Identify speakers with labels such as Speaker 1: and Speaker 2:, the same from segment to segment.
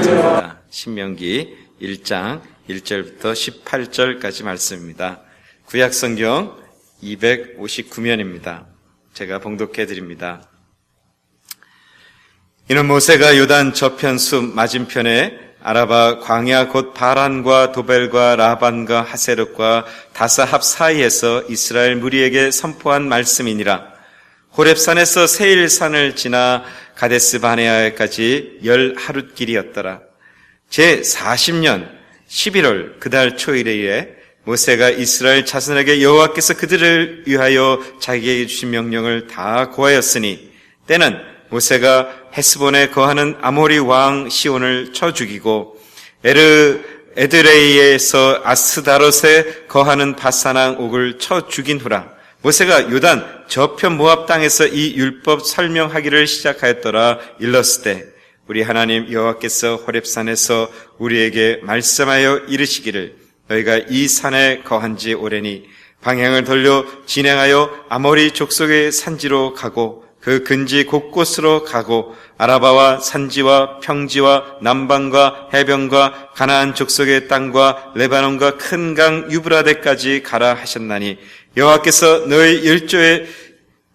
Speaker 1: 성경입니다. 신명기 1장 1절부터 18절까지 말씀입니다. 구약성경 259면입니다. 제가 봉독해 드립니다. 이는 모세가 요단 저편 숲 맞은편에 아라바 광야 곧 바란과 도벨과 라반과 하세롯과 다사합 사이에서 이스라엘 무리에게 선포한 말씀이니라. 호렙산에서 세일산을 지나 가데스 바네아에까지 10하룻길이었더라. 제 40년 11월 그달 초일에 모세가 이스라엘 자손에게 여호와께서 그들을 위하여 자기에게 주신 명령을 다 고하였으니, 때는 모세가 헤스본에 거하는 아모리 왕 시온을 쳐 죽이고 에드레이에서 아스다롯에 거하는 바사낭 옥을 쳐 죽인 후라. 모세가 요단 저편 모압 땅에서 이 율법 설명하기를 시작하였더라. 일렀을 때 우리 하나님 여호와께서 호렙산에서 우리에게 말씀하여 이르시기를, 너희가 이 산에 거한 지 오래니 방향을 돌려 진행하여 아모리 족속의 산지로 가고 그 근지 곳곳으로 가고 아라바와 산지와 평지와 남방과 해변과 가나안 족속의 땅과 레바논과 큰 강 유브라데까지 가라 하셨나니, 여호와께서 너희 열조의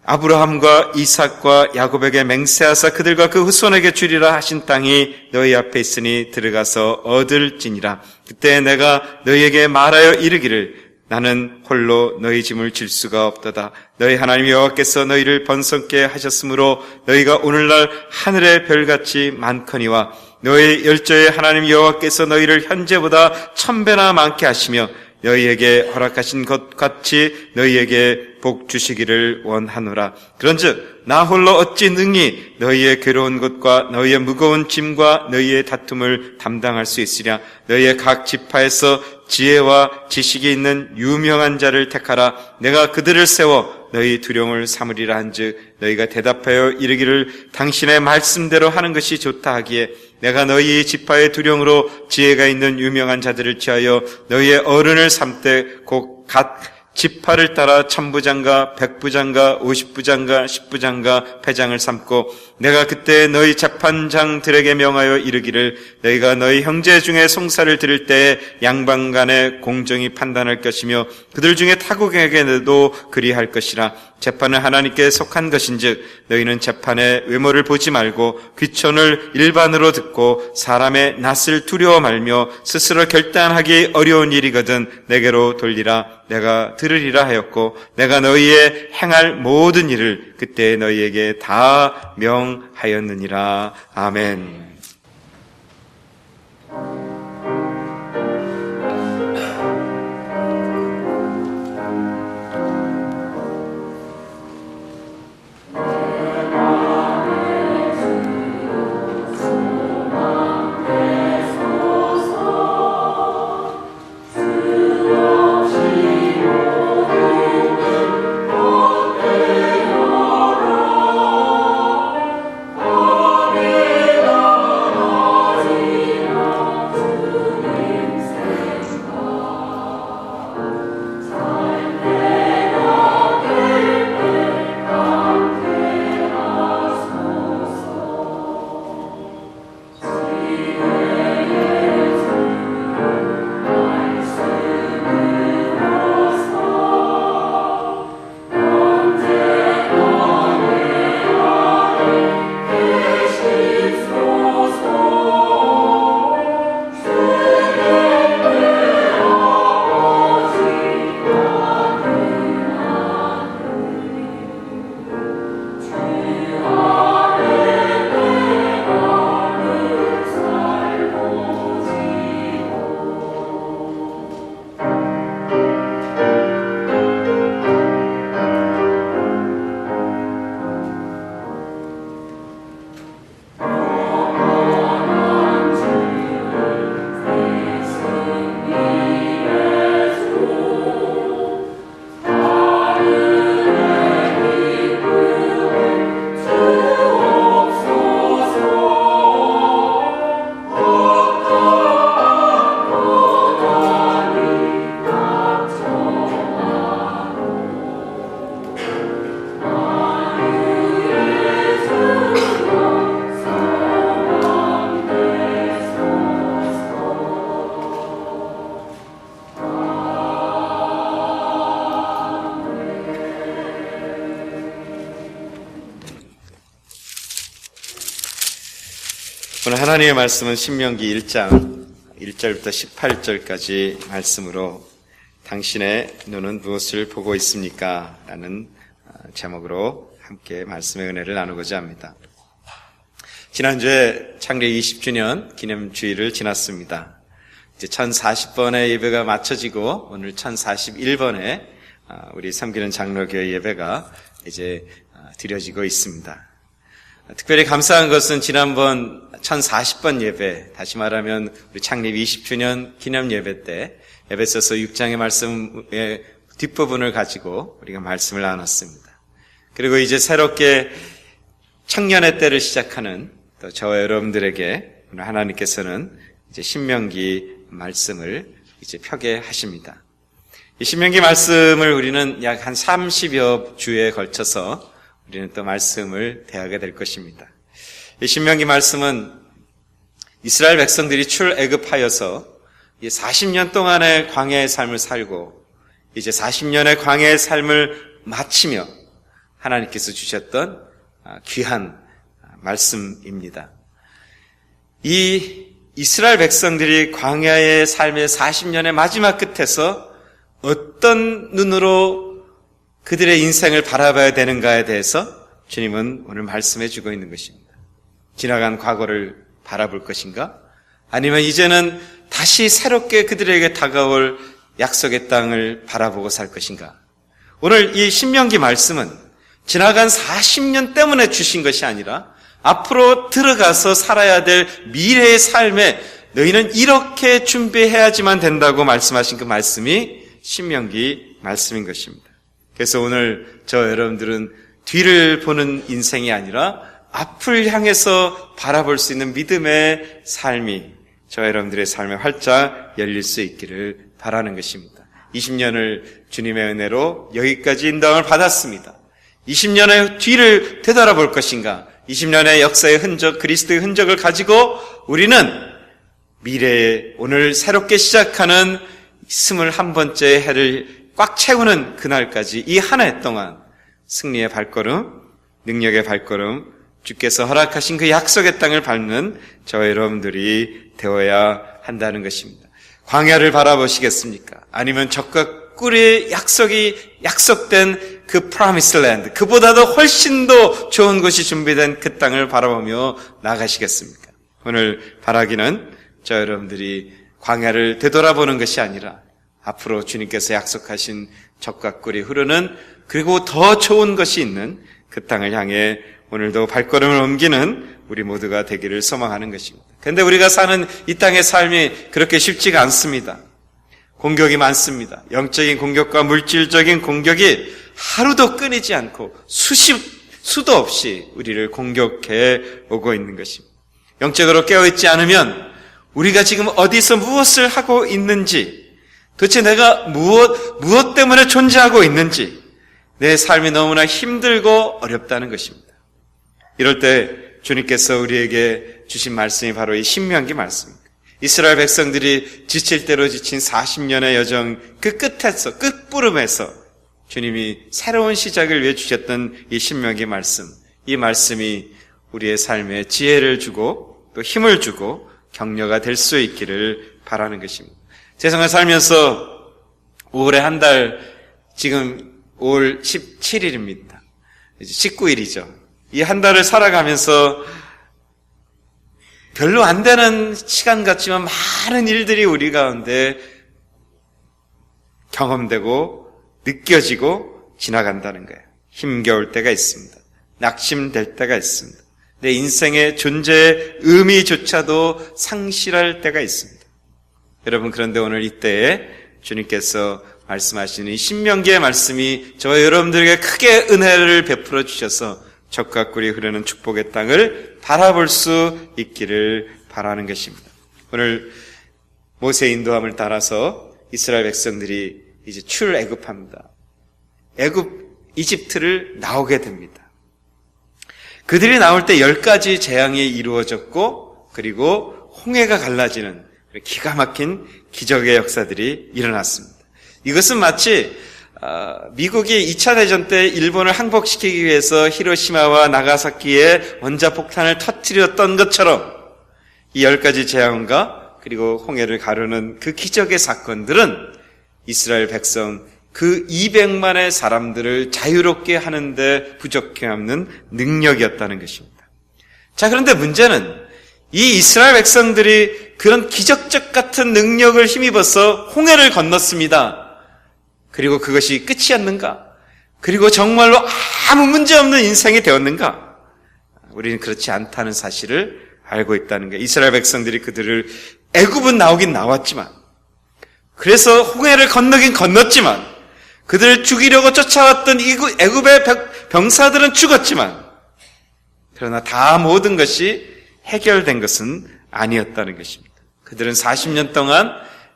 Speaker 1: 아브라함과 이삭과 야곱에게 맹세하사 그들과 그 후손에게 주리라 하신 땅이 너희 앞에 있으니 들어가서 얻을지니라. 그때 내가 너희에게 말하여 이르기를, 나는 홀로 너희 짐을 질 수가 없도다. 너희 하나님 여호와께서 너희를 번성케 하셨으므로 너희가 오늘날 하늘의 별같이 많거니와 너희 열조의 하나님 여호와께서 너희를 현재보다 1000배나 많게 하시며 너희에게 허락하신 것 같이 너희에게 복 주시기를 원하노라. 그런즉 나 홀로 어찌 능히 너희의 괴로운 것과 너희의 무거운 짐과 너희의 다툼을 담당할 수 있으랴. 너희의 각 지파에서 지혜와 지식이 있는 유명한 자를 택하라. 내가 그들을 세워 너희 두령을 삼으리라 한즉, 너희가 대답하여 이르기를 당신의 말씀대로 하는 것이 좋다 하기에 내가 너희 지파의 두령으로 지혜가 있는 유명한 자들을 취하여 너희의 어른을 삼되 곧 각 지파를 따라 1000부장과 100부장과 50부장과 10부장과 패장을 삼고, 내가 그때 너희 재판장들에게 명하여 이르기를, 너희가 너희 형제 중에 송사를 들을 때에 양방 간에 공정히 판단할 것이며 그들 중에 타국에게도 그리할 것이라. 재판은 하나님께 속한 것인즉 너희는 재판의 외모를 보지 말고 귀천을 일반으로 듣고 사람의 낯을 두려워 말며 스스로 결단하기 어려운 일이거든 내게로 돌리라. 내가 들으리라 하였고 내가 너희의 행할 모든 일을 그때 너희에게 다 명하였느니라. 아멘.
Speaker 2: Oh
Speaker 1: 하나님의 말씀은 신명기 1장 1절부터 18절까지 말씀으로 당신의 눈은 무엇을 보고 있습니까? 라는 제목으로 함께 말씀의 은혜를 나누고자 합니다. 지난주에 창립 20주년 기념주일을 지났습니다. 이제 1040번의 예배가 마쳐지고 오늘 1041번의 우리 섬기는 장로교회 예배가 이제 드려지고 있습니다. 특별히 감사한 것은 지난번 1040번 예배, 다시 말하면 우리 창립 20주년 기념 예배 때 에베소서 6장의 말씀의 뒷부분을 가지고 우리가 말씀을 나눴습니다. 그리고 이제 새롭게 청년의 때를 시작하는 또 저와 여러분들에게 오늘 하나님께서는 이제 신명기 말씀을 이제 펴게 하십니다. 이 신명기 말씀을 우리는 약 한 30여 주에 걸쳐서 우리는 또 말씀을 대하게 될 것입니다. 이 신명기 말씀은 이스라엘 백성들이 출애굽하여서 40년 동안의 광야의 삶을 살고 이제 40년의 광야의 삶을 마치며 하나님께서 주셨던 귀한 말씀입니다. 이 이스라엘 백성들이 광야의 삶의 40년의 마지막 끝에서 어떤 눈으로 그들의 인생을 바라봐야 되는가에 대해서 주님은 오늘 말씀해 주고 있는 것입니다. 지나간 과거를 바라볼 것인가? 아니면 이제는 다시 새롭게 그들에게 다가올 약속의 땅을 바라보고 살 것인가? 오늘 이 신명기 말씀은 지나간 40년 때문에 주신 것이 아니라 앞으로 들어가서 살아야 될 미래의 삶에 너희는 이렇게 준비해야지만 된다고 말씀하신 그 말씀이 신명기 말씀인 것입니다. 그래서 오늘 저 여러분들은 뒤를 보는 인생이 아니라 앞을 향해서 바라볼 수 있는 믿음의 삶이 저 여러분들의 삶에 활짝 열릴 수 있기를 바라는 것입니다. 20년을 주님의 은혜로 여기까지 인도함을 받았습니다. 20년의 뒤를 되돌아볼 것인가? 20년의 역사의 흔적, 그리스도의 흔적을 가지고 우리는 미래에 오늘 새롭게 시작하는 21번째 해를 꽉 채우는 그날까지 이 한 해 동안 승리의 발걸음, 능력의 발걸음, 주께서 허락하신 그 약속의 땅을 밟는 저와 여러분들이 되어야 한다는 것입니다. 광야를 바라보시겠습니까? 아니면 적과 꿀의 약속된 그 프로미스 랜드, 그보다도 훨씬 더 좋은 것이 준비된 그 땅을 바라보며 나가시겠습니까? 오늘 바라기는 저 여러분들이 광야를 되돌아보는 것이 아니라 앞으로 주님께서 약속하신 적과 꿀이 흐르는 그리고 더 좋은 것이 있는 그 땅을 향해 오늘도 발걸음을 옮기는 우리 모두가 되기를 소망하는 것입니다. 그런데 우리가 사는 이 땅의 삶이 그렇게 쉽지가 않습니다. 공격이 많습니다. 영적인 공격과 물질적인 공격이 하루도 끊이지 않고 수도 없이 우리를 공격해 오고 있는 것입니다. 영적으로 깨어있지 않으면 우리가 지금 어디서 무엇을 하고 있는지, 도대체 내가 무엇 때문에 존재하고 있는지, 내 삶이 너무나 힘들고 어렵다는 것입니다. 이럴 때 주님께서 우리에게 주신 말씀이 바로 이 신명기 말씀입니다. 이스라엘 백성들이 지칠 대로 지친 40년의 여정 그 끝에서, 끝부름에서 주님이 새로운 시작을 위해 주셨던 이 신명기 말씀, 이 말씀이 우리의 삶에 지혜를 주고 또 힘을 주고 격려가 될 수 있기를 바라는 것입니다. 세상을 살면서 5월에 한 달, 지금 5월 17일입니다. 이제 19일이죠. 이 한 달을 살아가면서 별로 안 되는 시간 같지만 많은 일들이 우리 가운데 경험되고 느껴지고 지나간다는 거예요. 힘겨울 때가 있습니다. 낙심될 때가 있습니다. 내 인생의 존재의 의미조차도 상실할 때가 있습니다. 여러분, 그런데 오늘 이때에 주님께서 말씀하시는 이 신명기의 말씀이 저와 여러분들에게 크게 은혜를 베풀어 주셔서 적과 꿀이 흐르는 축복의 땅을 바라볼 수 있기를 바라는 것입니다. 오늘 모세의 인도함을 따라서 이스라엘 백성들이 이제 출애굽합니다. 이집트를 나오게 됩니다. 그들이 나올 때 10가지 재앙이 이루어졌고, 그리고 홍해가 갈라지는 기가 막힌 기적의 역사들이 일어났습니다. 이것은 마치 미국이 2차 대전 때 일본을 항복시키기 위해서 히로시마와 나가사키에 원자폭탄을 터뜨렸던 것처럼 이 10가지 재앙과 그리고 홍해를 가르는 그 기적의 사건들은 이스라엘 백성 그 200만의 사람들을 자유롭게 하는데 부족해 없는 능력이었다는 것입니다. 자, 그런데 문제는 이 이스라엘 백성들이 그런 기적적 같은 능력을 힘입어서 홍해를 건넜습니다. 그리고 그것이 끝이었는가? 그리고 정말로 아무 문제 없는 인생이 되었는가? 우리는 그렇지 않다는 사실을 알고 있다는 거예요. 이스라엘 백성들이 그들을 애굽은 나오긴 나왔지만, 그래서 홍해를 건너긴 건넜지만, 그들을 죽이려고 쫓아왔던 애굽의 병사들은 죽었지만, 그러나 다 모든 것이 해결된 것은 아니었다는 것입니다. 그들은 40년 동안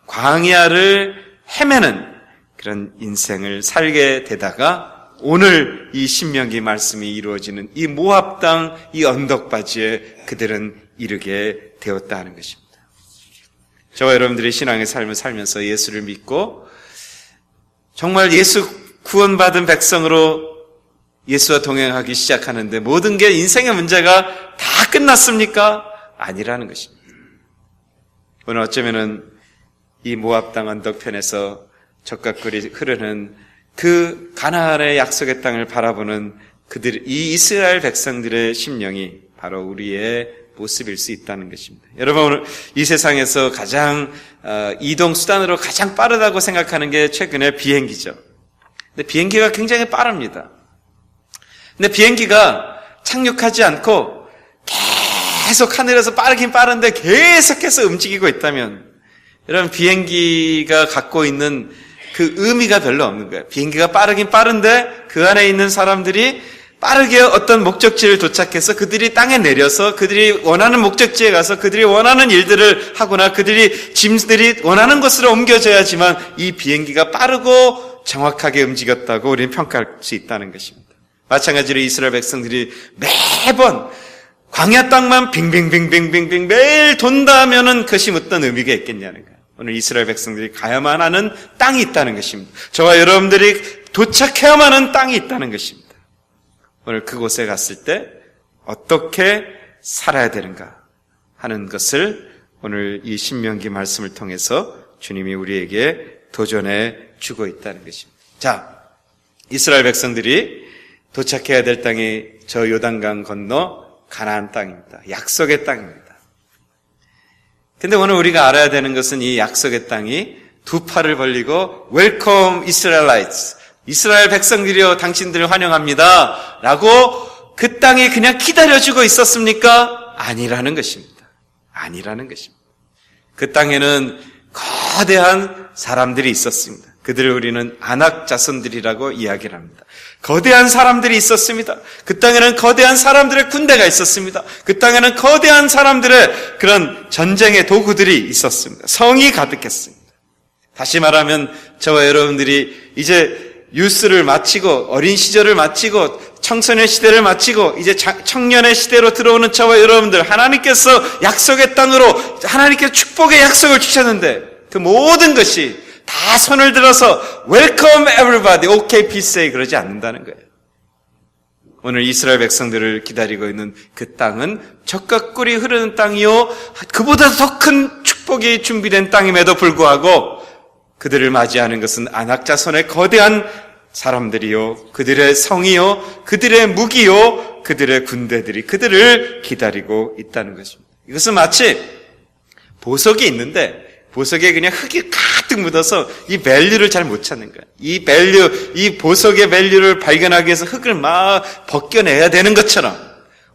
Speaker 1: 광야를 헤매는 그런 인생을 살게 되다가 오늘 이 신명기 말씀이 이루어지는 이 모압 땅 이 언덕바지에 그들은 이르게 되었다 하는 것입니다. 저와 여러분들이 신앙의 삶을 살면서 예수를 믿고 정말 예수 구원받은 백성으로 예수와 동행하기 시작하는데 모든 게 인생의 문제가 다 끝났습니까? 아니라는 것입니다. 오늘 어쩌면은 이 모압 땅 언덕편에서 적각거리 흐르는 그 가나안의 약속의 땅을 바라보는 이 이스라엘 백성들의 심령이 바로 우리의 모습일 수 있다는 것입니다. 여러분, 오늘 이 세상에서 가장 이동 수단으로 가장 빠르다고 생각하는 게 최근에 비행기죠. 근데 비행기가 굉장히 빠릅니다. 근데 비행기가 착륙하지 않고 계속 하늘에서 빠르긴 빠른데 계속해서 움직이고 있다면 여러분, 비행기가 갖고 있는 그 의미가 별로 없는 거예요. 비행기가 빠르긴 빠른데 그 안에 있는 사람들이 빠르게 어떤 목적지를 도착해서 그들이 땅에 내려서 그들이 원하는 목적지에 가서 그들이 원하는 일들을 하거나 짐들이 원하는 곳으로 옮겨져야지만 이 비행기가 빠르고 정확하게 움직였다고 우리는 평가할 수 있다는 것입니다. 마찬가지로 이스라엘 백성들이 매번 광야 땅만 빙빙빙빙빙빙 매일 돈다면은 그것이 어떤 의미가 있겠냐는 거예요. 오늘 이스라엘 백성들이 가야만 하는 땅이 있다는 것입니다. 저와 여러분들이 도착해야만 하는 땅이 있다는 것입니다. 오늘 그곳에 갔을 때 어떻게 살아야 되는가 하는 것을 오늘 이 신명기 말씀을 통해서 주님이 우리에게 도전해 주고 있다는 것입니다. 자, 이스라엘 백성들이 도착해야 될 땅이 저 요단강 건너 가나안 땅입니다. 약속의 땅입니다. 근데 오늘 우리가 알아야 되는 것은 이 약속의 땅이 두 팔을 벌리고 Welcome Israelites, 이스라엘 백성들이여 당신들을 환영합니다 라고 그 땅에 그냥 기다려주고 있었습니까? 아니라는 것입니다. 아니라는 것입니다. 그 땅에는 거대한 사람들이 있었습니다. 그들을 우리는 아낙 자손들이라고 이야기를 합니다. 거대한 사람들이 있었습니다. 그 땅에는 거대한 사람들의 군대가 있었습니다. 그 땅에는 거대한 사람들의 그런 전쟁의 도구들이 있었습니다. 성이 가득했습니다. 다시 말하면 저와 여러분들이 이제 유스를 마치고 어린 시절을 마치고 청소년 시대를 마치고 이제 청년의 시대로 들어오는 저와 여러분들, 하나님께서 약속의 땅으로 하나님께서 축복의 약속을 주셨는데 그 모든 것이 다 손을 들어서 Welcome everybody, okay, peace say 그러지 않는다는 거예요. 오늘 이스라엘 백성들을 기다리고 있는 그 땅은 젖과 꿀이 흐르는 땅이요, 그보다 더 큰 축복이 준비된 땅임에도 불구하고 그들을 맞이하는 것은 아낙 자손의 거대한 사람들이요, 그들의 성이요, 그들의 무기요, 그들의 군대들이 그들을 기다리고 있다는 것입니다. 이것은 마치 보석이 있는데 보석에 그냥 흙이 가득 묻어서 이 밸류를 잘 못 찾는 거야. 이 보석의 밸류를 발견하기 위해서 흙을 막 벗겨내야 되는 것처럼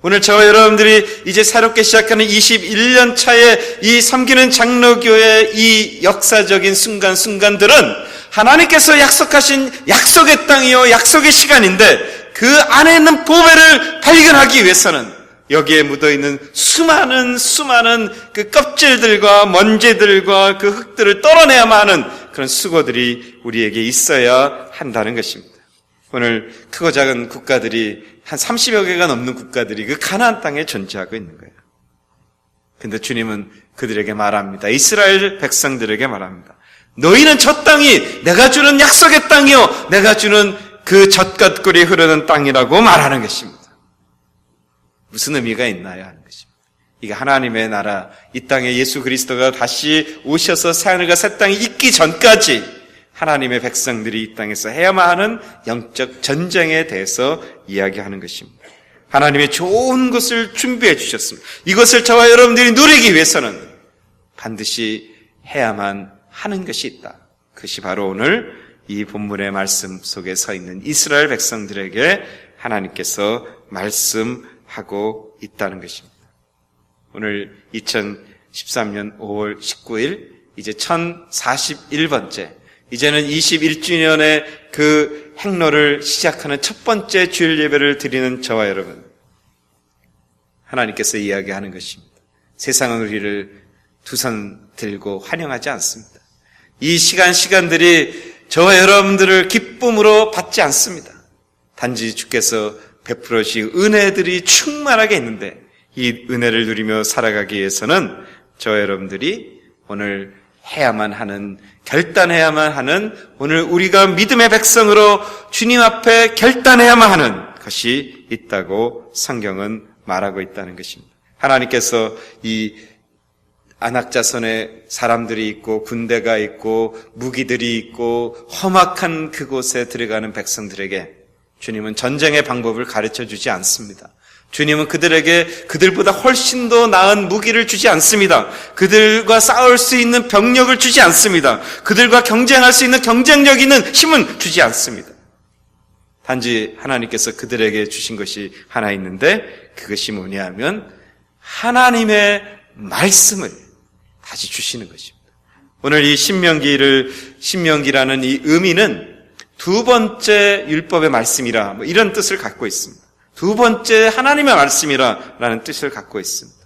Speaker 1: 오늘 저와 여러분들이 이제 새롭게 시작하는 21년 차에 이 섬기는 장로교의 이 역사적인 순간들은 하나님께서 약속하신 약속의 땅이요, 약속의 시간인데 그 안에 있는 보배를 발견하기 위해서는 여기에 묻어있는 수많은 그 껍질들과 먼지들과 그 흙들을 떨어내야만 하는 그런 수고들이 우리에게 있어야 한다는 것입니다. 오늘 크고 작은 국가들이 한 30여 개가 넘는 국가들이 그 가나안 땅에 존재하고 있는 거예요. 근데 주님은 그들에게 말합니다. 이스라엘 백성들에게 말합니다. 너희는 저 땅이 내가 주는 약속의 땅이요, 내가 주는 그 젖과 꿀이 흐르는 땅이라고 말하는 것입니다. 무슨 의미가 있나요? 하는 것입니다. 이게 하나님의 나라, 이 땅에 예수 그리스도가 다시 오셔서 새하늘과 새 땅이 있기 전까지 하나님의 백성들이 이 땅에서 해야만 하는 영적 전쟁에 대해서 이야기하는 것입니다. 하나님의 좋은 것을 준비해 주셨습니다. 이것을 저와 여러분들이 누리기 위해서는 반드시 해야만 하는 것이 있다. 그것이 바로 오늘 이 본문의 말씀 속에 서 있는 이스라엘 백성들에게 하나님께서 말씀하고 있다는 것입니다. 오늘 2013년 5월 19일 이제 1041번째, 이제는 21주년의 그 행로를 시작하는 첫 번째 주일 예배를 드리는 저와 여러분, 하나님께서 이야기하는 것입니다. 세상은 우리를 두 손 들고 환영하지 않습니다. 이 시간들이 저와 여러분들을 기쁨으로 받지 않습니다. 단지 주께서 베풀어 주신 은혜들이 충만하게 있는데, 이 은혜를 누리며 살아가기 위해서는 저와 여러분들이 오늘 해야만 하는, 결단해야만 하는, 오늘 우리가 믿음의 백성으로 주님 앞에 결단해야만 하는 것이 있다고 성경은 말하고 있다는 것입니다. 하나님께서 이 안악자손에 사람들이 있고 군대가 있고 무기들이 있고 험악한 그곳에 들어가는 백성들에게 주님은 전쟁의 방법을 가르쳐 주지 않습니다. 주님은 그들에게 그들보다 훨씬 더 나은 무기를 주지 않습니다. 그들과 싸울 수 있는 병력을 주지 않습니다. 그들과 경쟁할 수 있는 경쟁력 있는 힘은 주지 않습니다. 단지 하나님께서 그들에게 주신 것이 하나 있는데, 그것이 뭐냐면 하나님의 말씀을 다시 주시는 것입니다. 오늘 이 신명기라는 이 의미는 두 번째 율법의 말씀이라, 이런 뜻을 갖고 있습니다. 두 번째 하나님의 말씀이라는 뜻을 갖고 있습니다.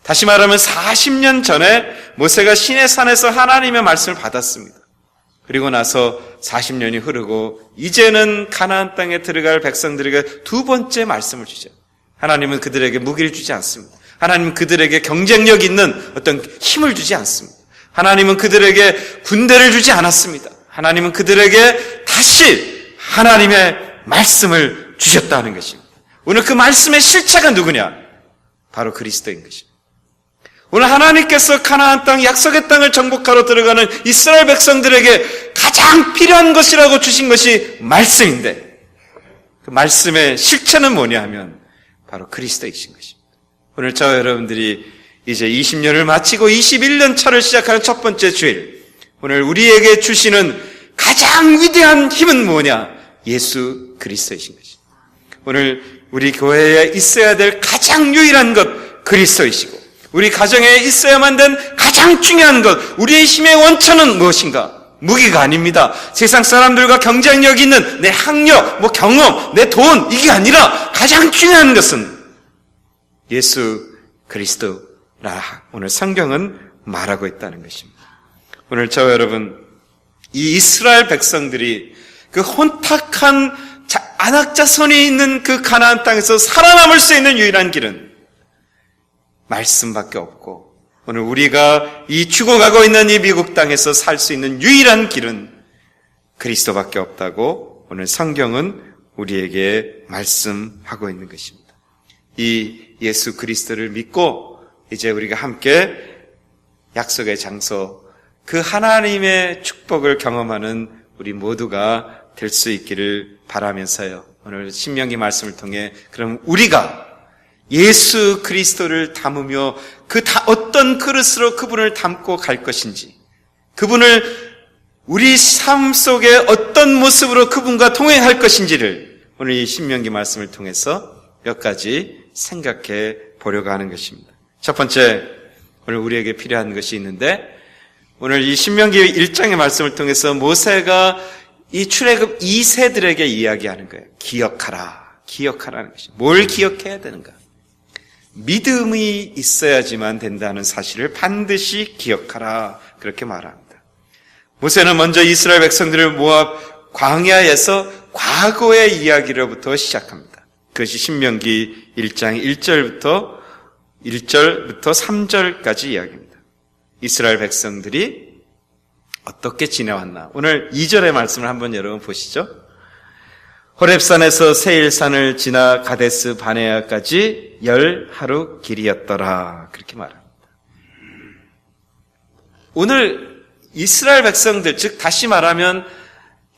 Speaker 1: 다시 말하면 40년 전에 모세가 시내산에서 하나님의 말씀을 받았습니다. 그리고 나서 40년이 흐르고 이제는 가나안 땅에 들어갈 백성들에게 두 번째 말씀을 주죠. 하나님은 그들에게 무기를 주지 않습니다. 하나님은 그들에게 경쟁력 있는 어떤 힘을 주지 않습니다. 하나님은 그들에게 군대를 주지 않았습니다. 하나님은 그들에게 다시 하나님의 말씀을 주셨다는 것입니다. 오늘 그 말씀의 실체가 누구냐? 바로 그리스도인 것입니다. 오늘 하나님께서 가나안 땅, 약속의 땅을 정복하러 들어가는 이스라엘 백성들에게 가장 필요한 것이라고 주신 것이 말씀인데, 그 말씀의 실체는 뭐냐 하면 바로 그리스도이신 것입니다. 오늘 저와 여러분들이 이제 20년을 마치고 21년 차를 시작하는 첫 번째 주일, 오늘 우리에게 주시는 가장 위대한 힘은 뭐냐? 예수 그리스도이신 것입니다. 오늘 우리 교회에 있어야 될 가장 유일한 것 그리스도이시고, 우리 가정에 있어야만 된 가장 중요한 것, 우리의 힘의 원천은 무엇인가? 무기가 아닙니다. 세상 사람들과 경쟁력 있는 내 학력, 경험, 내 돈, 이게 아니라 가장 중요한 것은 예수 그리스도라 오늘 성경은 말하고 있다는 것입니다. 오늘 저와 여러분, 이 이스라엘 백성들이 그 혼탁한 안악자손이 있는 그 가나안 땅에서 살아남을 수 있는 유일한 길은 말씀밖에 없고, 오늘 우리가 이 죽어가고 있는 이 미국 땅에서 살 수 있는 유일한 길은 그리스도밖에 없다고 오늘 성경은 우리에게 말씀하고 있는 것입니다. 이 예수 그리스도를 믿고 이제 우리가 함께 약속의 장소, 그 하나님의 축복을 경험하는 우리 모두가 될 수 있기를 바라면서요, 오늘 신명기 말씀을 통해 그럼 우리가 예수 그리스도를 담으며 어떤 그릇으로 그분을 담고 갈 것인지, 그분을 우리 삶 속에 어떤 모습으로 그분과 동행할 것인지를 오늘 이 신명기 말씀을 통해서 몇 가지 생각해 보려고 하는 것입니다. 첫 번째, 오늘 우리에게 필요한 것이 있는데, 오늘 이 신명기 1장의 말씀을 통해서 모세가 이 출애굽 2세들에게 이야기하는 거예요. 기억하라는 것이. 뭘 기억해야 되는가? 믿음이 있어야지만 된다는 사실을 반드시 기억하라, 그렇게 말합니다. 모세는 먼저 이스라엘 백성들을 모압 광야에서 과거의 이야기로부터 시작합니다. 그것이 신명기 1장 1절부터 3절까지 이야기입니다. 이스라엘 백성들이 어떻게 지내왔나. 오늘 2절의 말씀을 한번 여러분 보시죠. 호렙산에서 세일산을 지나 가데스 바네아까지 10하루 길이었더라. 그렇게 말합니다. 오늘 이스라엘 백성들, 즉 다시 말하면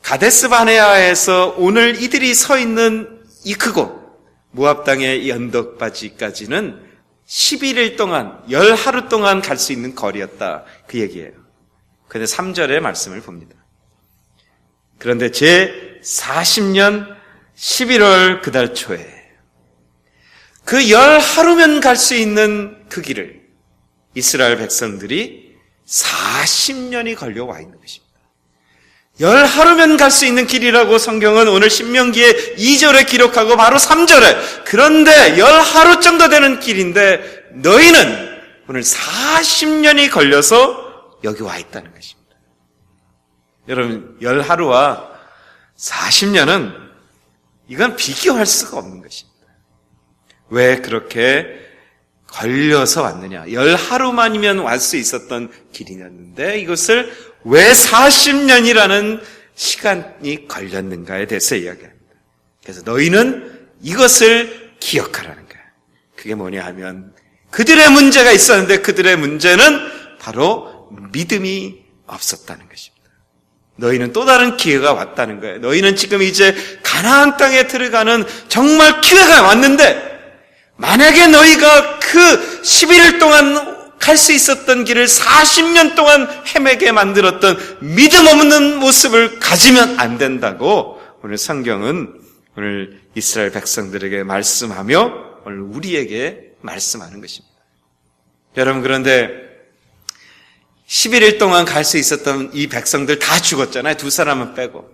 Speaker 1: 가데스 바네아에서 오늘 이들이 서 있는 이 그곳, 모압 땅의 이 언덕바지까지는 11일 동안, 10하루 동안 갈 수 있는 거리였다. 그 얘기예요. 그런데 3절의 말씀을 봅니다. 그런데 제 40년 11월 그달 초에 그 10하루면 갈 수 있는 그 길을 이스라엘 백성들이 40년이 걸려 와 있는 것입니다. 10하루면 갈 수 있는 길이라고 성경은 오늘 신명기에 2절에 기록하고 바로 3절에, 그런데 10하루 정도 되는 길인데 너희는 오늘 40년이 걸려서 여기 와 있다는 것입니다. 여러분, 10하루와 40년은 이건 비교할 수가 없는 것입니다. 왜 그렇게 걸려서 왔느냐? 10하루만이면 갈 수 있었던 길이었는데 이것을 왜 40년이라는 시간이 걸렸는가에 대해서 이야기합니다. 그래서 너희는 이것을 기억하라는 거예요. 그게 뭐냐 하면 그들의 문제가 있었는데 그들의 문제는 바로 믿음이 없었다는 것입니다. 너희는 또 다른 기회가 왔다는 거예요. 너희는 지금 이제 가나안 땅에 들어가는 정말 기회가 왔는데 만약에 너희가 그 11일 동안 갈 수 있었던 길을 40년 동안 헤매게 만들었던 믿음 없는 모습을 가지면 안 된다고 오늘 성경은 오늘 이스라엘 백성들에게 말씀하며 오늘 우리에게 말씀하는 것입니다. 여러분, 그런데 11일 동안 갈 수 있었던 이 백성들 다 죽었잖아요. 두 사람은 빼고.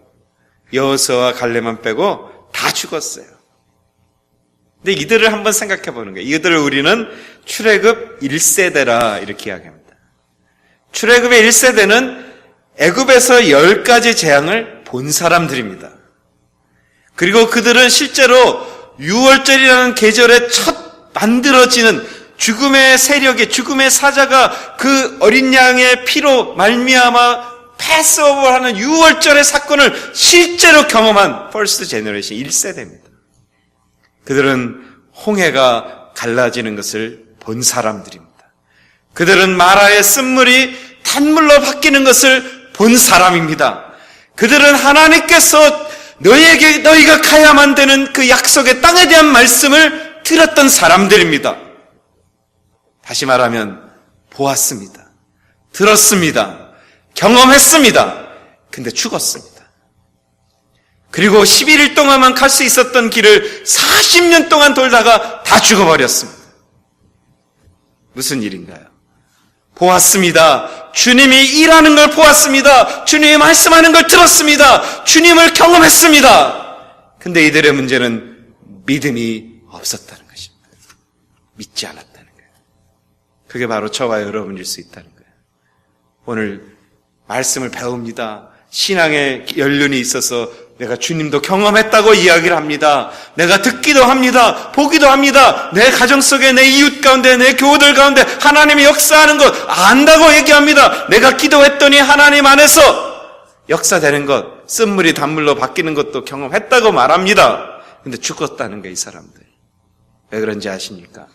Speaker 1: 여호수아와 갈렙만 빼고 다 죽었어요. 근데 이들을 한번 생각해 보는 거예요. 이들을 우리는 출애굽 1세대라 이렇게 이야기합니다. 출애굽의 1세대는 애굽에서 10가지 재앙을 본 사람들입니다. 그리고 그들은 실제로 6월절이라는 계절에 첫 만들어지는 죽음의 세력이, 죽음의 사자가 그 어린 양의 피로 말미암아 패스오버하는 6월절의 사건을 실제로 경험한 퍼스트 제너레이션 1세대입니다. 그들은 홍해가 갈라지는 것을 본 사람들입니다. 그들은 마라의 쓴물이 단물로 바뀌는 것을 본 사람입니다. 그들은 하나님께서 너희가 가야만 되는 그 약속의 땅에 대한 말씀을 들었던 사람들입니다. 다시 말하면 보았습니다. 들었습니다. 경험했습니다. 근데 죽었습니다. 그리고 11일 동안만 갈 수 있었던 길을 40년 동안 돌다가 다 죽어버렸습니다. 무슨 일인가요? 보았습니다. 주님이 일하는 걸 보았습니다. 주님이 말씀하는 걸 들었습니다. 주님을 경험했습니다. 근데 이들의 문제는 믿음이 없었다는 것입니다. 믿지 않았다는 거예요. 그게 바로 저와 여러분일 수 있다는 거예요. 오늘 말씀을 배웁니다. 신앙의 연륜이 있어서 내가 주님도 경험했다고 이야기를 합니다. 내가 듣기도 합니다. 보기도 합니다. 내 가정 속에, 내 이웃 가운데, 내 교우들 가운데 하나님이 역사하는 것 안다고 얘기합니다. 내가 기도했더니 하나님 안에서 역사되는 것, 쓴물이 단물로 바뀌는 것도 경험했다고 말합니다. 근데 죽었다는 거예요, 이 사람들. 왜 그런지 아십니까?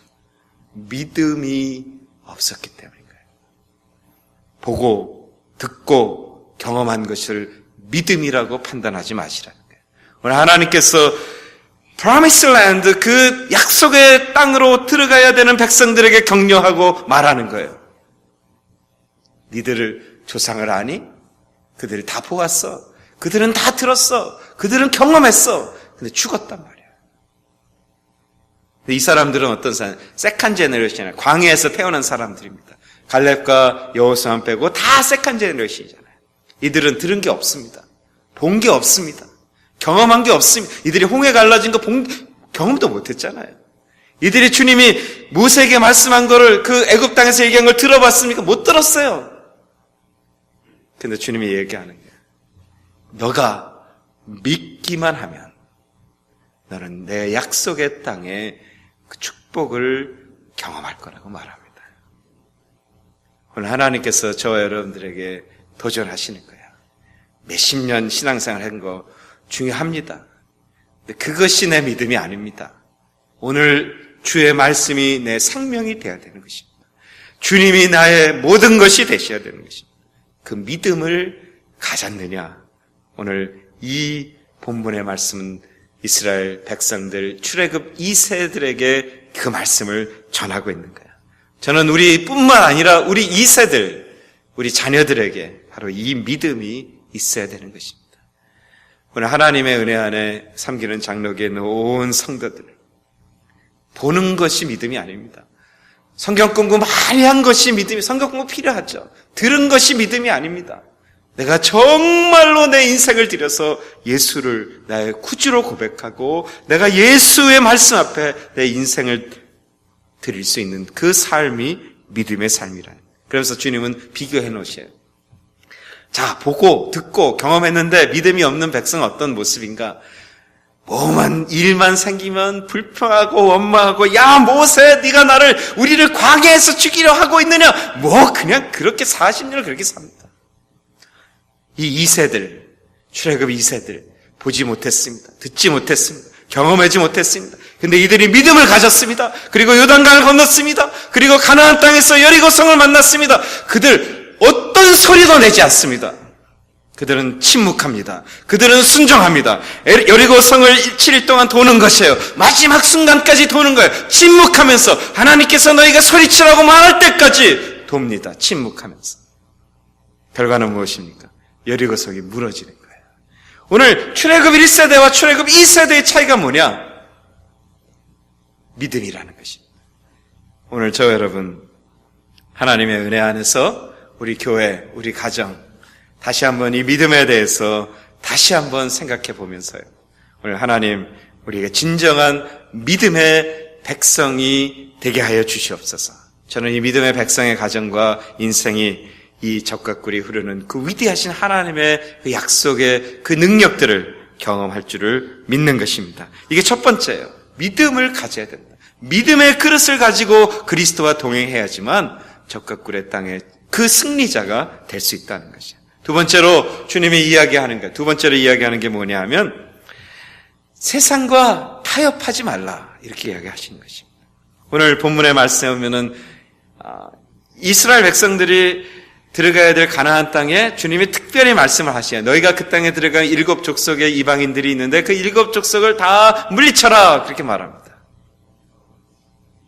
Speaker 1: 믿음이 없었기 때문인 거예요. 보고, 듣고, 경험한 것을 믿음이라고 판단하지 마시라는 거예요. 오늘 하나님께서 Promised Land, 그 약속의 땅으로 들어가야 되는 백성들에게 격려하고 말하는 거예요. 니들을 조상을 아니? 그들이 다 보았어. 그들은 다 들었어. 그들은 경험했어. 근데 죽었단 말이에요. 이 사람들은 어떤 사람? 세컨 제너레이션, 광야에서 태어난 사람들입니다. 갈렙과 여호수아만 빼고 다 세컨 제너레이션이잖아요. 이들은 들은 게 없습니다. 본 게 없습니다. 경험한 게 없습니다. 이들이 홍해 갈라진 거 경험도 못했잖아요. 이들이 주님이 모세에게 말씀한 거를, 그 애굽 땅에서 얘기한 걸 들어봤습니까? 못 들었어요. 근데 주님이 얘기하는 거예요. 너가 믿기만 하면 너는 내 약속의 땅에 그 축복을 경험할 거라고 말합니다. 오늘 하나님께서 저와 여러분들에게 도전하시는 거예요. 몇십 년 신앙생활 한 거 중요합니다. 그것이 내 믿음이 아닙니다. 오늘 주의 말씀이 내 생명이 되어야 되는 것입니다. 주님이 나의 모든 것이 되셔야 되는 것입니다. 그 믿음을 가졌느냐? 오늘 이 본문의 말씀은 이스라엘 백성들, 출애굽 2세들에게 그 말씀을 전하고 있는 거예요. 저는 우리뿐만 아니라 우리 2세들, 우리 자녀들에게 바로 이 믿음이 있어야 되는 것입니다. 오늘 하나님의 은혜 안에 섬기는 장로교의 온 성도들, 보는 것이 믿음이 아닙니다. 성경 공부 많이 한 것이 믿음이, 성경 공부 필요하죠. 들은 것이 믿음이 아닙니다. 내가 정말로 내 인생을 들여서 예수를 나의 구주로 고백하고 내가 예수의 말씀 앞에 내 인생을 드릴 수 있는 그 삶이 믿음의 삶이라. 그래서 주님은 비교해 놓으셔요. 자, 보고 듣고 경험했는데 믿음이 없는 백성은 어떤 모습인가? 뭐만 일만 생기면 불평하고 원망하고, 야 모세 네가 우리를 광야에서 죽이려 하고 있느냐? 뭐 그냥 그렇게 40년을 그렇게 삽니다. 이 2세들, 출애굽 2세들 보지 못했습니다. 듣지 못했습니다. 경험하지 못했습니다. 근데 이들이 믿음을 가졌습니다. 그리고 요단강을 건넜습니다. 그리고 가나안 땅에서 여리고성을 만났습니다. 그들 어떤 소리도 내지 않습니다. 그들은 침묵합니다. 그들은 순종합니다. 여리고성을 7일 동안 도는 것이에요. 마지막 순간까지 도는 거예요. 침묵하면서 하나님께서 너희가 소리치라고 말할 때까지 돕니다. 침묵하면서. 결과는 무엇입니까? 여리고성이 무너지는 거예요. 오늘 출애굽 1세대와 출애굽 2세대의 차이가 뭐냐? 믿음이라는 것입니다. 오늘 저 여러분, 하나님의 은혜 안에서 우리 교회, 우리 가정, 다시 한번 이 믿음에 대해서 다시 한번 생각해 보면서요. 오늘 하나님 우리에게 진정한 믿음의 백성이 되게 하여 주시옵소서. 저는 이 믿음의 백성의 가정과 인생이 이 젖과 꿀이 흐르는 그 위대하신 하나님의 그 약속의 그 능력들을 경험할 줄을 믿는 것입니다. 이게 첫 번째예요. 믿음을 가져야 된다. 믿음의 그릇을 가지고 그리스도와 동행해야지만 젖과 꿀의 땅에 그 승리자가 될 수 있다는 것이에요. 두 번째로 주님이 이야기하는 것, 두 번째로 이야기하는 게 뭐냐 하면 세상과 타협하지 말라 이렇게 이야기하시는 것입니다. 오늘 본문의 말씀에 보면은 이스라엘 백성들이 들어가야 될 가나안 땅에 주님이 특별히 말씀을 하시요. 너희가 그 땅에 들어가면 7 족속의 이방인들이 있는데 그 7 족속을 다 물리쳐라 그렇게 말합니다.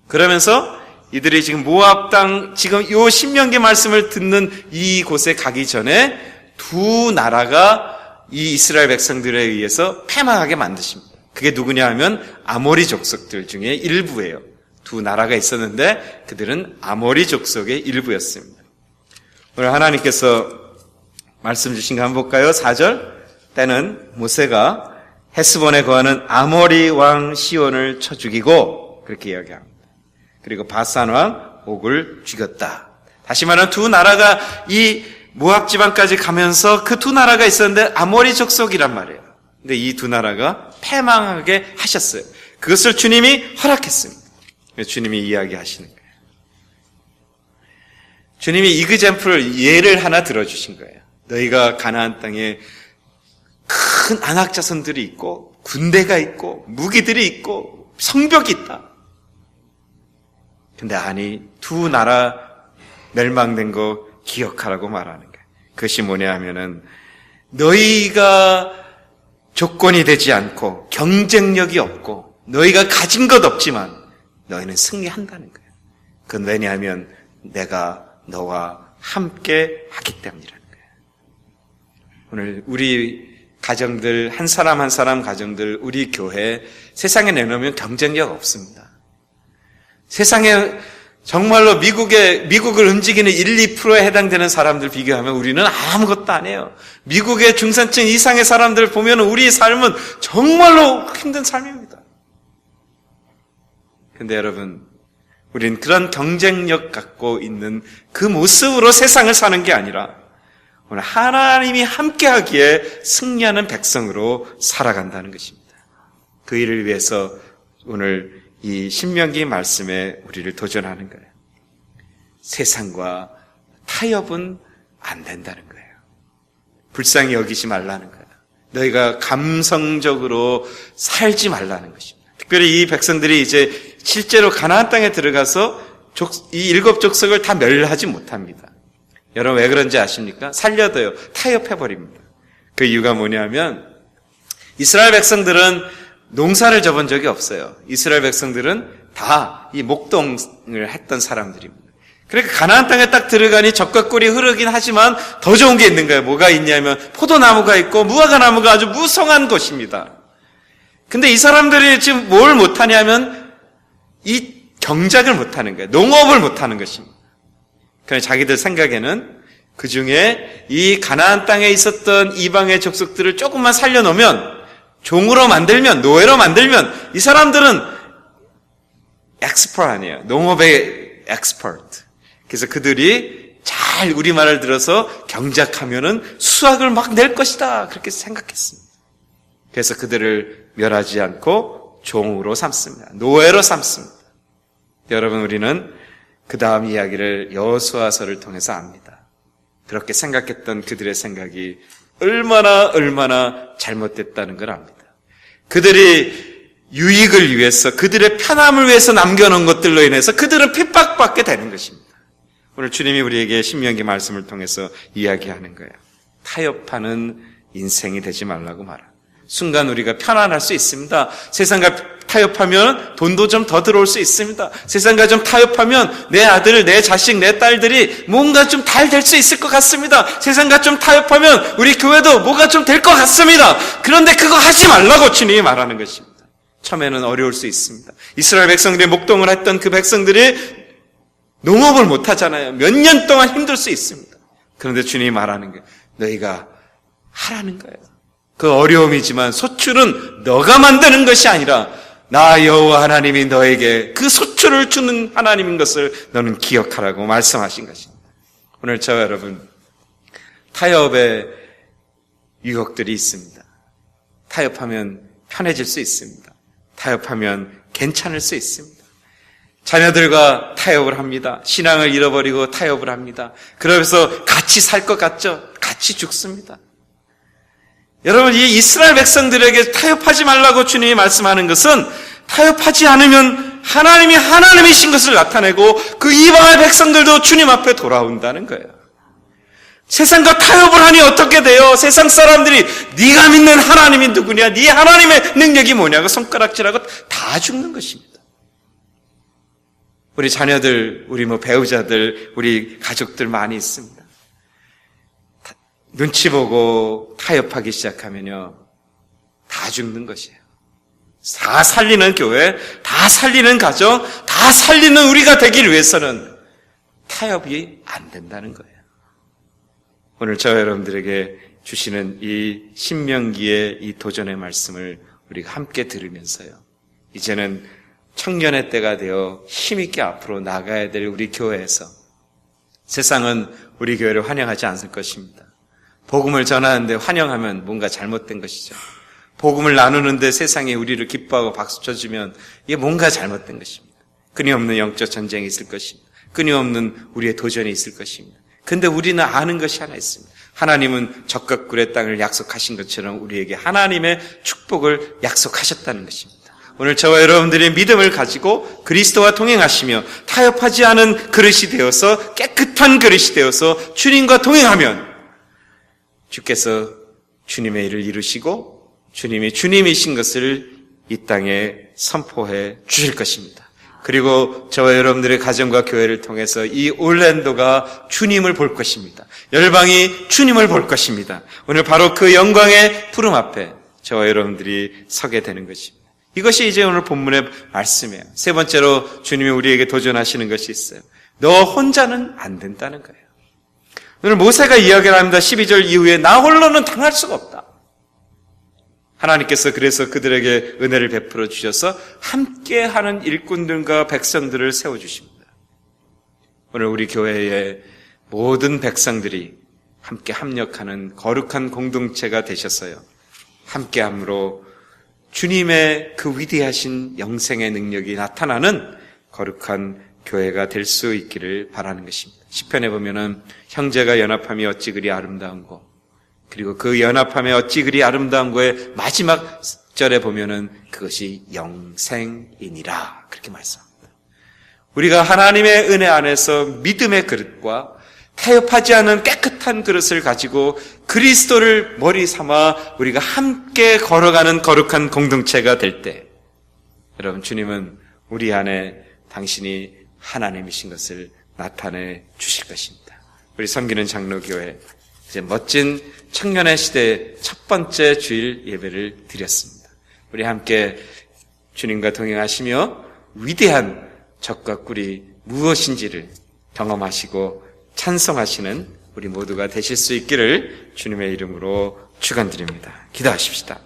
Speaker 1: 그러면서 이들이 지금 모압 땅, 지금 요 신명기 말씀을 듣는 이곳에 가기 전에 두 나라가 이 이스라엘 백성들에 의해서 패망하게 만드십니다. 그게 누구냐 하면 아모리 족속들 중에 일부예요. 두 나라가 있었는데 그들은 아모리 족속의 일부였습니다. 오늘 하나님께서 말씀 주신 거 한번 볼까요? 4절. 때는 모세가 헤스본에 거하는 아모리 왕 시온을 쳐 죽이고 그렇게 이야기합니다. 그리고 바산 왕 옥을 죽였다. 다시 말하면 두 나라가 이 모압 지방까지 가면서 그 두 나라가 있었는데 아모리 족속이란 말이에요. 근데 이 두 나라가 패망하게 하셨어요. 그것을 주님이 허락했습니다. 주님이 이야기하시는 거예요. 주님이 이그젬플을 예를 하나 들어주신 거예요. 너희가 가나안 땅에 큰 안악자손들이 있고 군대가 있고 무기들이 있고 성벽이 있다. 근데 아니 두 나라 멸망된 거 기억하라고 말하는 거예요. 그것이 뭐냐 하면은 너희가 조건이 되지 않고 경쟁력이 없고 너희가 가진 것 없지만 너희는 승리한다는 거예요. 그건 왜냐하면 내가 너와 함께 하기 때문이라는 거예요. 오늘 우리 가정들 한 사람 한 사람 가정들 우리 교회 세상에 내놓으면 경쟁력 없습니다. 세상에 정말로 미국을 움직이는 1, 2%에 해당되는 사람들 비교하면 우리는 아무것도 안 해요. 미국의 중산층 이상의 사람들 보면 우리의 삶은 정말로 힘든 삶입니다. 근데 여러분, 우리는 그런 경쟁력 갖고 있는 그 모습으로 세상을 사는 게 아니라 오늘 하나님이 함께하기에 승리하는 백성으로 살아간다는 것입니다. 그 일을 위해서 오늘 이 신명기 말씀에 우리를 도전하는 거예요. 세상과 타협은 안 된다는 거예요. 불쌍히 여기지 말라는 거예요. 너희가 감성적으로 살지 말라는 것입니다. 특별히 이 백성들이 이제 실제로 가나안 땅에 들어가서 이 7 족속을 다 멸하지 못합니다. 여러분 왜 그런지 아십니까? 살려도요. 타협해버립니다. 그 이유가 뭐냐면 이스라엘 백성들은 농사를 져본 적이 없어요. 이스라엘 백성들은 다 이 목동을 했던 사람들입니다. 그러니까 가나안 땅에 딱 들어가니 젖과 꿀이 흐르긴 하지만 더 좋은 게 있는 거예요. 뭐가 있냐면 포도나무가 있고 무화과 나무가 아주 무성한 곳입니다. 근데 이 사람들이 지금 뭘 못하냐면 이 경작을 못하는 거예요. 농업을 못하는 것입니다. 그래서 자기들 생각에는 그 중에 이 가나안 땅에 있었던 이방의 족속들을 조금만 살려놓으면 종으로 만들면 노예로 만들면 이 사람들은 엑스퍼트 아니에요. 농업의 엑스퍼트. 그래서 그들이 잘 우리말을 들어서 경작하면은 수확을 막 낼 것이다. 그렇게 생각했습니다. 그래서 그들을 멸하지 않고 종으로 삼습니다. 노예로 삼습니다. 여러분 우리는 그 다음 이야기를 여호수아서를 통해서 압니다. 그렇게 생각했던 그들의 생각이 얼마나 잘못됐다는 걸 압니다. 그들이 유익을 위해서 그들의 편함을 위해서 남겨놓은 것들로 인해서 그들은 핍박받게 되는 것입니다. 오늘 주님이 우리에게 신명기 말씀을 통해서 이야기하는 거예요. 타협하는 인생이 되지 말라고 말합니다. 순간 우리가 편안할 수 있습니다. 세상과 타협하면 돈도 좀 더 들어올 수 있습니다. 세상과 좀 타협하면 내 아들, 내 자식, 내 딸들이 뭔가 좀 잘 될 수 있을 것 같습니다. 세상과 좀 타협하면 우리 교회도 뭐가 좀 될 것 같습니다. 그런데 그거 하지 말라고 주님이 말하는 것입니다. 처음에는 어려울 수 있습니다. 이스라엘 백성들이 목동을 했던 그 백성들이 농업을 못 하잖아요. 몇 년 동안 힘들 수 있습니다. 그런데 주님이 말하는 게 너희가 하라는 거예요. 그 어려움이지만 소출은 너가 만드는 것이 아니라 나 여호와 하나님이 너에게 그 소출을 주는 하나님인 것을 너는 기억하라고 말씀하신 것입니다. 오늘 저와 여러분 타협의 유혹들이 있습니다. 타협하면 편해질 수 있습니다. 타협하면 괜찮을 수 있습니다. 자녀들과 타협을 합니다. 신앙을 잃어버리고 타협을 합니다. 그러면서 같이 살 것 같죠? 같이 죽습니다. 여러분, 이 이스라엘 백성들에게 타협하지 말라고 주님이 말씀하는 것은 타협하지 않으면 하나님이 하나님이신 것을 나타내고 그 이방의 백성들도 주님 앞에 돌아온다는 거예요. 세상과 타협을 하니 어떻게 돼요? 세상 사람들이 네가 믿는 하나님이 누구냐? 네 하나님의 능력이 뭐냐고 손가락질하고 다 죽는 것입니다. 우리 자녀들, 우리 배우자들, 우리 가족들 많이 있습니다. 눈치 보고 타협하기 시작하면요, 다 죽는 것이에요. 다 살리는 교회, 다 살리는 가정, 다 살리는 우리가 되기 위해서는 타협이 안 된다는 거예요. 오늘 저와 여러분들에게 주시는 이 신명기의 이 도전의 말씀을 우리가 함께 들으면서요, 이제는 청년의 때가 되어 힘있게 앞으로 나가야 될 우리 교회에서 세상은 우리 교회를 환영하지 않을 것입니다. 복음을 전하는데 환영하면 뭔가 잘못된 것이죠. 복음을 나누는데 세상이 우리를 기뻐하고 박수 쳐주면 이게 뭔가 잘못된 것입니다. 끊임없는 영적 전쟁이 있을 것입니다. 끊임없는 우리의 도전이 있을 것입니다. 근데 우리는 아는 것이 하나 있습니다. 하나님은 젖과 꿀의 땅을 약속하신 것처럼 우리에게 하나님의 축복을 약속하셨다는 것입니다. 오늘 저와 여러분들의 믿음을 가지고 그리스도와 동행하시며 타협하지 않은 그릇이 되어서 깨끗한 그릇이 되어서 주님과 동행하면 주께서 주님의 일을 이루시고 주님이 주님이신 것을 이 땅에 선포해 주실 것입니다. 그리고 저와 여러분들의 가정과 교회를 통해서 이 올랜도가 주님을 볼 것입니다. 열방이 주님을 볼 것입니다. 오늘 바로 그 영광의 푸름 앞에 저와 여러분들이 서게 되는 것입니다. 이것이 이제 오늘 본문의 말씀이에요. 세 번째로 주님이 우리에게 도전하시는 것이 있어요. 너 혼자는 안 된다는 거예요. 오늘 모세가 이야기를 합니다. 12절 이후에 나 홀로는 당할 수가 없다. 하나님께서 그래서 그들에게 은혜를 베풀어 주셔서 함께하는 일꾼들과 백성들을 세워주십니다. 오늘 우리 교회의 모든 백성들이 함께 합력하는 거룩한 공동체가 되셨어요. 함께함으로 주님의 그 위대하신 영생의 능력이 나타나는 거룩한 교회가 될 수 있기를 바라는 것입니다. 시편에 보면은 형제가 연합함이 어찌 그리 아름다운고 그리고 그 연합함에 어찌 그리 아름다운 거에 마지막 절에 보면은 그것이 영생이니라 그렇게 말씀합니다. 우리가 하나님의 은혜 안에서 믿음의 그릇과 타협하지 않은 깨끗한 그릇을 가지고 그리스도를 머리 삼아 우리가 함께 걸어가는 거룩한 공동체가 될 때, 여러분, 주님은 우리 안에 당신이 하나님이신 것을 나타내 주실 것입니다. 우리 섬기는 장로교회 이제 멋진 청년의 시대의 첫 번째 주일 예배를 드렸습니다. 우리 함께 주님과 동행하시며 위대한 적과 꿀이 무엇인지를 경험하시고 찬송하시는 우리 모두가 되실 수 있기를 주님의 이름으로 축원드립니다. 기도하십시다.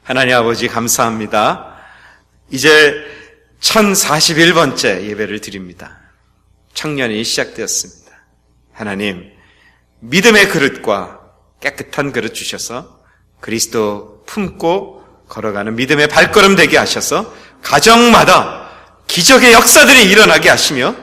Speaker 1: 하나님 아버지 감사합니다. 이제 1041번째 예배를 드립니다. 청년이 시작되었습니다. 하나님, 믿음의 그릇과 깨끗한 그릇 주셔서 그리스도 품고 걸어가는 믿음의 발걸음 되게 하셔서 가정마다 기적의 역사들이 일어나게 하시며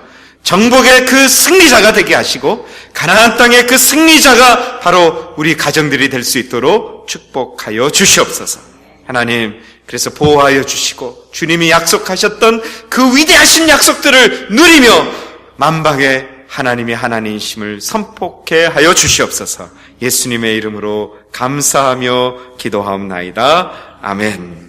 Speaker 1: 정복의 그 승리자가 되게 하시고 가나안 땅의 그 승리자가 바로 우리 가정들이 될 수 있도록 축복하여 주시옵소서. 하나님, 그래서 보호하여 주시고 주님이 약속하셨던 그 위대하신 약속들을 누리며 만방의 하나님의 하나님이심을 선포케 하여 주시옵소서. 예수님의 이름으로 감사하며 기도하옵나이다. 아멘.